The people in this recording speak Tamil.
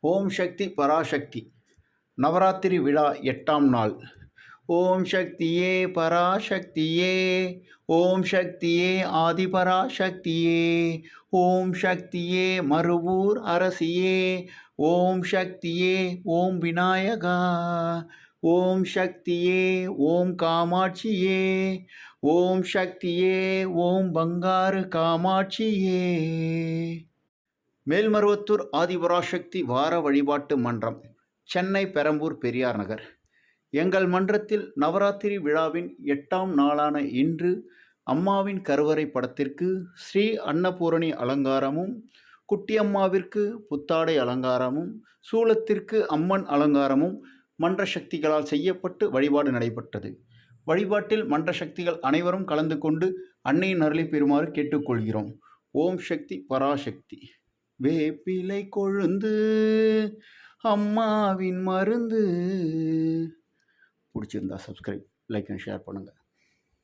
ஓம் சக்தி பராசக்தி நவராத்திரி விழா 8ஆம் நாள். ஓம் சக்தியே பராசக்தியே, ஓம் சக்தியே ஆதிபராசக்தியே, ஓம் சக்தியே மறுவூர் அரசியே, ஓம் சக்தியே ஓம் விநாயகா, ஓம் சக்தியே ஓம் காமாட்சியே, ஓம் சக்தியே ஓம் பங்காரு காமாட்சியே. மேல்மருவத்தூர் ஆதிபராசக்தி வார வழிபாட்டு மன்றம், சென்னை பெரம்பூர் பெரியார் நகர். எங்கள் மன்றத்தில் நவராத்திரி விழாவின் 8ஆம் நாளான இன்று அம்மாவின் கருவறை படத்திற்கு ஸ்ரீ அன்னபூரணி அலங்காரமும், குட்டியம்மாவிற்கு புத்தாடை அலங்காரமும், சூலத்திற்கு அம்மன் அலங்காரமும் மன்ற சக்திகளால் செய்யப்பட்டு வழிபாடு நடைபெற்றது. வழிபாட்டில் மன்ற சக்திகள் அனைவரும் கலந்து கொண்டு அன்னையின் அருளை பெறுமாறு கேட்டுக்கொள்கிறோம். ஓம் சக்தி பராசக்தி. வேப்பிலை கொழுந்து அம்மாவின் மருந்து. பிடிச்சிருந்தா சப்ஸ்கிரைப், லைக் அண்ட் ஷேர் பண்ணுங்கள்.